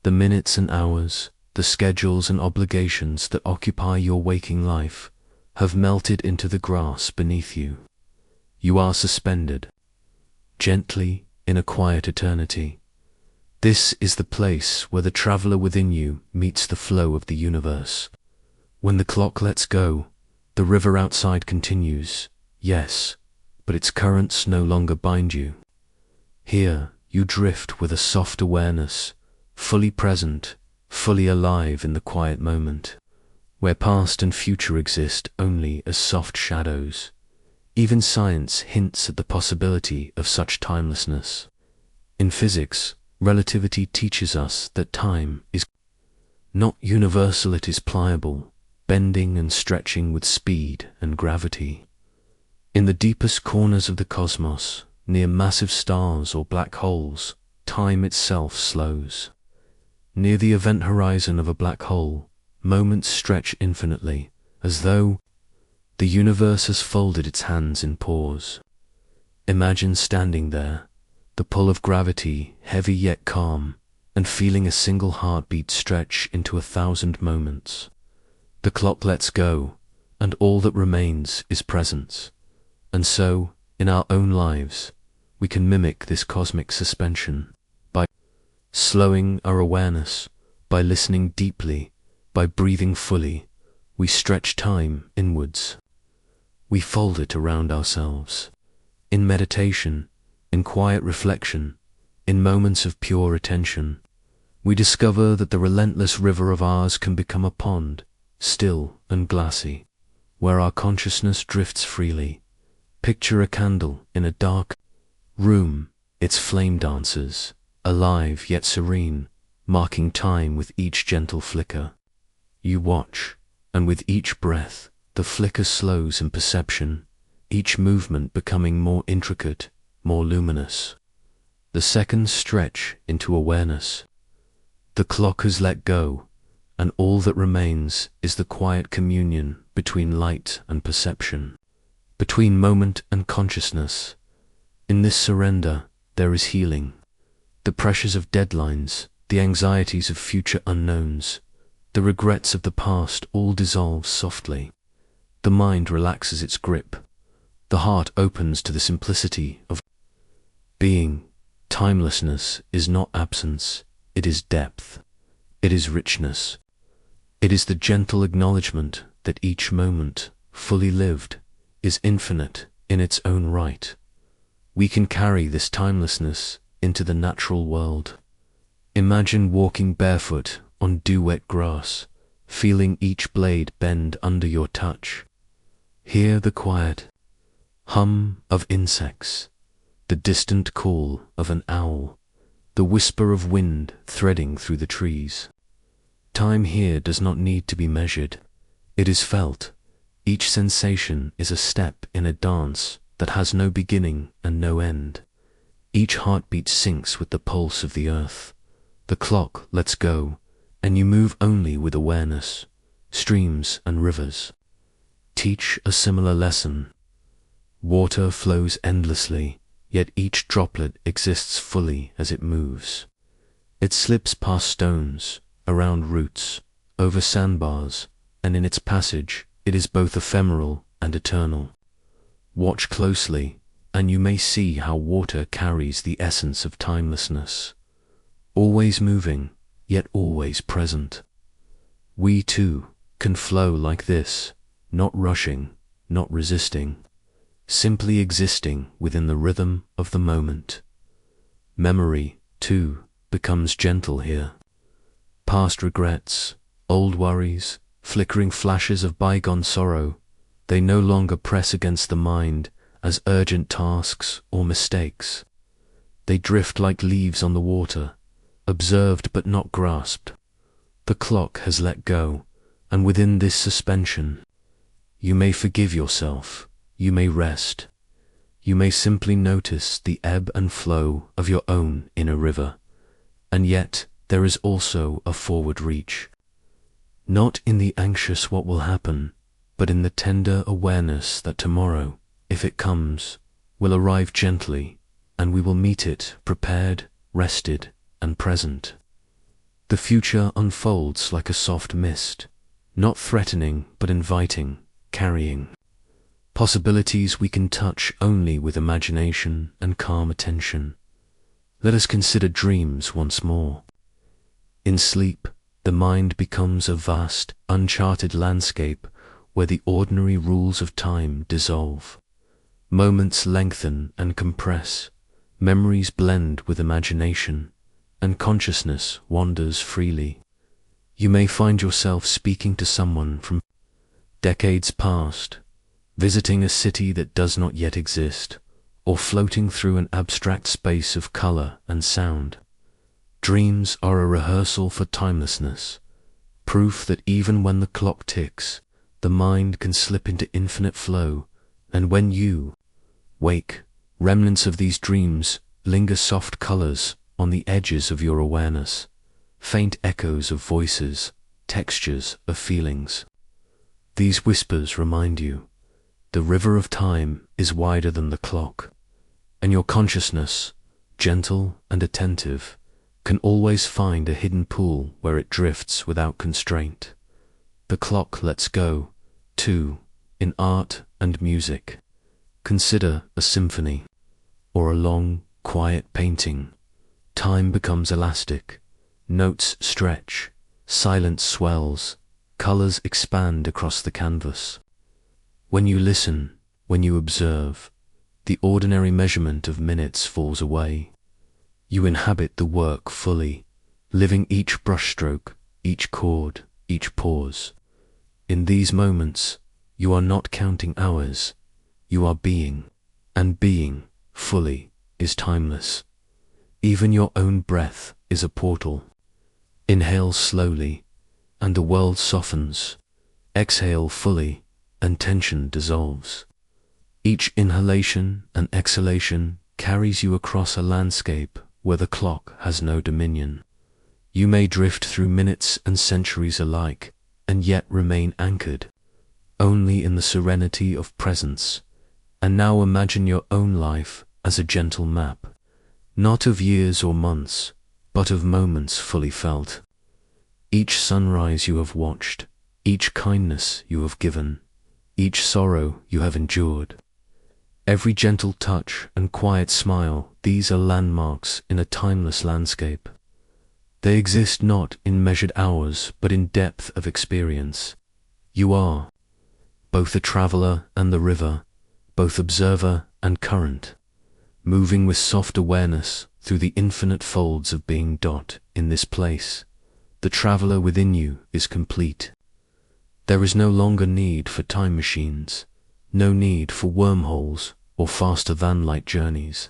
A: The minutes and hours, the schedules and obligations that occupy your waking life have melted into the grass beneath you. You are suspended, gently in a quiet eternity. This is the place where the traveler within you meets the flow of the universe. When the clock lets go, the river outside continues, yes, but its currents no longer bind you. Here you drift with a soft awareness, fully present, fully alive in the quiet moment, where past and future exist only as soft shadows. Even science hints at the possibility of such timelessness. In physics, relativity teaches us that time is not universal, it is pliable, bending and stretching with speed and gravity. In the deepest corners of the cosmos, near massive stars or black holes, time itself slows. Near the event horizon of a black hole, moments stretch infinitely, as though the universe has folded its hands in pause. Imagine standing there, the pull of gravity heavy yet calm, and feeling a single heartbeat stretch into 1,000 moments. The clock lets go, and all that remains is presence. And so, in our own lives, we can mimic this cosmic suspension by slowing our awareness, by listening deeply, by breathing fully. We stretch time inwards. We fold it around ourselves. In meditation, in quiet reflection, in moments of pure attention, we discover that the relentless river of ours can become a pond, still and glassy, where our consciousness drifts freely. Picture a candle in a dark room, its flame dances, alive yet serene, marking time with each gentle flicker. You watch, and with each breath, the flicker slows in perception, each movement becoming more intricate, more luminous. The seconds stretch into awareness. The clock has let go, and all that remains is the quiet communion between light and perception, between moment and consciousness. In this surrender, there is healing. The pressures of deadlines, the anxieties of future unknowns, the regrets of the past all dissolve softly. The mind relaxes its grip. The heart opens to the simplicity of being. Timelessness is not absence, it is depth. It is richness. It is the gentle acknowledgement that each moment, fully lived, is infinite in its own right. We can carry this timelessness into the natural world. Imagine walking barefoot on dew-wet grass, feeling each blade bend under your touch. Hear the quiet hum of insects, the distant call of an owl, the whisper of wind threading through the trees. Time here does not need to be measured. It is felt. Each sensation is a step in a dance that has no beginning and no end. Each heartbeat syncs with the pulse of the earth. The clock lets go, and you move only with awareness. Streams and rivers teach a similar lesson. Water flows endlessly, yet each droplet exists fully as it moves. It slips past stones, around roots, over sandbars, and in its passage it is both ephemeral and eternal. Watch closely, and you may see how water carries the essence of timelessness, always moving, yet always present. We too can flow like this, not rushing, not resisting, simply existing within the rhythm of the moment. Memory, too, becomes gentle here. Past regrets, old worries, flickering flashes of bygone sorrow, they no longer press against the mind as urgent tasks or mistakes. They drift like leaves on the water, observed but not grasped. The clock has let go, and within this suspension, you may forgive yourself, you may rest, you may simply notice the ebb and flow of your own inner river, and yet there is also a forward reach. Not in the anxious what will happen, but in the tender awareness that tomorrow, if it comes, will arrive gently, and we will meet it prepared, rested, and present. The future unfolds like a soft mist, not threatening but inviting, carrying possibilities we can touch only with imagination and calm attention. Let us consider dreams once more. In sleep, the mind becomes a vast, uncharted landscape where the ordinary rules of time dissolve. Moments lengthen and compress, memories blend with imagination, and consciousness wanders freely. You may find yourself speaking to someone from decades past, visiting a city that does not yet exist, or floating through an abstract space of color and sound. Dreams are a rehearsal for timelessness, proof that even when the clock ticks, the mind can slip into infinite flow, and when you wake, remnants of these dreams linger, soft colors on the edges of your awareness, faint echoes of voices, textures of feelings. These whispers remind you, the river of time is wider than the clock, and your consciousness, gentle and attentive, can always find a hidden pool where it drifts without constraint. The clock lets go, too, in art and music. Consider a symphony, or a long, quiet painting. Time becomes elastic, notes stretch, silence swells, colors expand across the canvas. When you listen, when you observe, the ordinary measurement of minutes falls away. You inhabit the work fully, living each brushstroke, each chord, each pause. In these moments, you are not counting hours, you are being, and being, fully, is timeless. Even your own breath is a portal. Inhale slowly, and the world softens. Exhale fully, and tension dissolves. Each inhalation and exhalation carries you across a landscape where the clock has no dominion. You may drift through minutes and centuries alike, and yet remain anchored, only in the serenity of presence. And now imagine your own life as a gentle map, not of years or months, but of moments fully felt. Each sunrise you have watched, each kindness you have given, each sorrow you have endured. Every gentle touch and quiet smile, these are landmarks in a timeless landscape. They exist not in measured hours, but in depth of experience. You are both the traveler and the river, both observer and current, moving with soft awareness through the infinite folds of being. In this place, the traveler within you is complete. There is no longer need for time machines, no need for wormholes or faster-than-light journeys.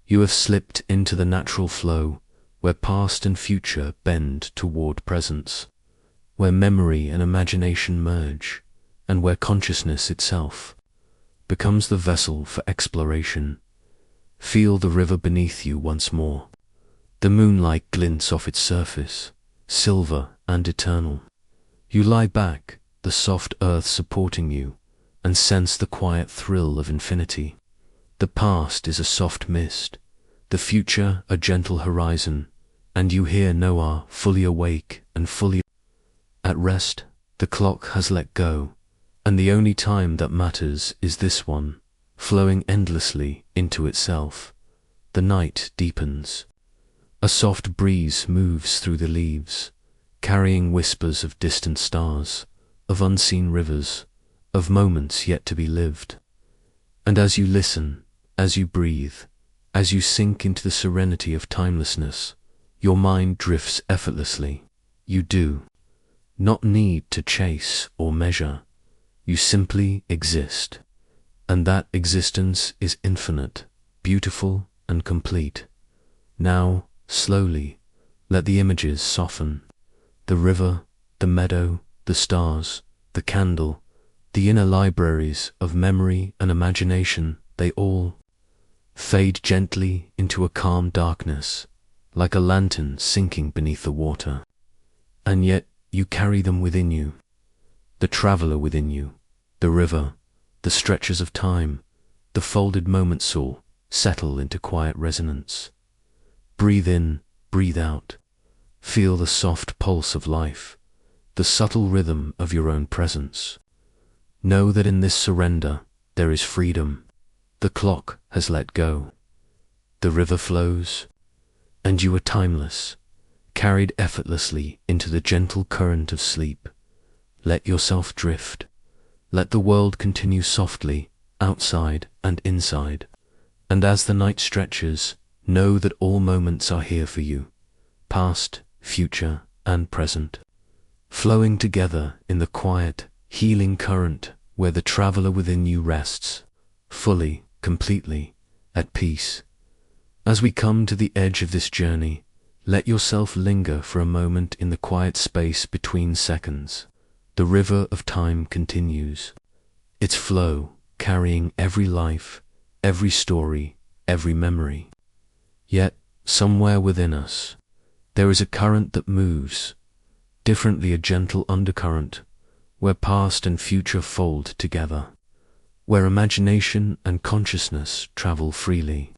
A: You have slipped into the natural flow where past and future bend toward presence, where memory and imagination merge, and where consciousness itself becomes the vessel for exploration. Feel the river beneath you once more. The moonlight glints off its surface, silver and eternal. You lie back, the soft earth supporting you, and sense the quiet thrill of infinity. The past is a soft mist, the future a gentle horizon, and you hear Noah fully awake and fully at rest. The clock has let go, and the only time that matters is this one, flowing endlessly into itself. The night deepens. A soft breeze moves through the leaves, carrying whispers of distant stars, of unseen rivers, of moments yet to be lived. And as you listen, as you breathe, as you sink into the serenity of timelessness, your mind drifts effortlessly. You do not need to chase or measure. You simply exist. And that existence is infinite, beautiful, and complete. Now, slowly, let the images soften. The river, the meadow, the stars, the candle, the inner libraries of memory and imagination, they all fade gently into a calm darkness, like a lantern sinking beneath the water. And yet you carry them within you, the traveler within you, the river, the stretches of time, the folded moments all settle into quiet resonance. Breathe in, breathe out. Feel the soft pulse of life, the subtle rhythm of your own presence. Know that in this surrender there is freedom. The clock has let go. The river flows, and you are timeless, carried effortlessly into the gentle current of sleep. Let yourself drift. Let the world continue softly, outside and inside. And as the night stretches, know that all moments are here for you, past, future, and present, flowing together in the quiet, healing current where the traveler within you rests, fully, completely, at peace. As we come to the edge of this journey, let yourself linger for a moment in the quiet space between seconds. The river of time continues, its flow carrying every life, every story, every memory. Yet, somewhere within us, there is a current that moves, differently, a gentle undercurrent, where past and future fold together, where imagination and consciousness travel freely,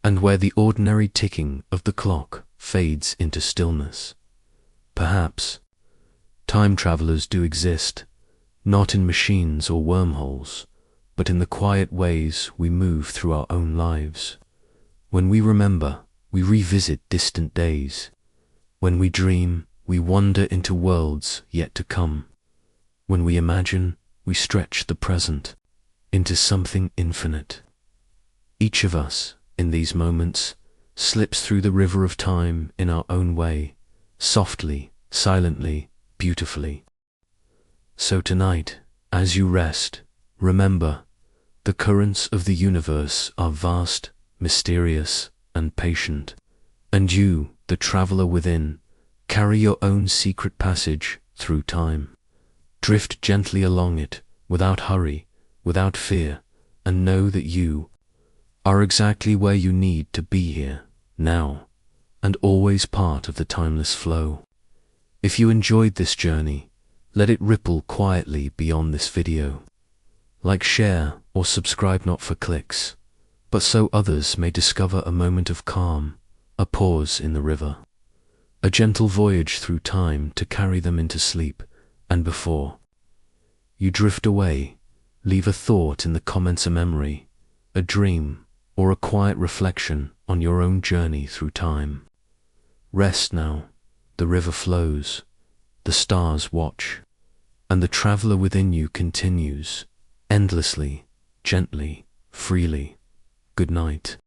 A: and where the ordinary ticking of the clock fades into stillness. Perhaps time travelers do exist, not in machines or wormholes, but in the quiet ways we move through our own lives. When we remember, we revisit distant days. When we dream, we wander into worlds yet to come. When we imagine, we stretch the present into something infinite. Each of us, in these moments, slips through the river of time in our own way, softly, silently, beautifully. So tonight, as you rest, remember, the currents of the universe are vast, mysterious, and patient, and you, the traveler within, carry your own secret passage through time. Drift gently along it, without hurry, without fear, and know that you are exactly where you need to be here, now, and always part of the timeless flow. If you enjoyed this journey, let it ripple quietly beyond this video. Like, share, or subscribe, not for clicks, but so others may discover a moment of calm, a pause in the river, a gentle voyage through time to carry them into sleep. And before you drift away, leave a thought in the comments, a memory, a dream, or a quiet reflection on your own journey through time. Rest now, the river flows, the stars watch, and the traveler within you continues, endlessly, gently, freely. Good night.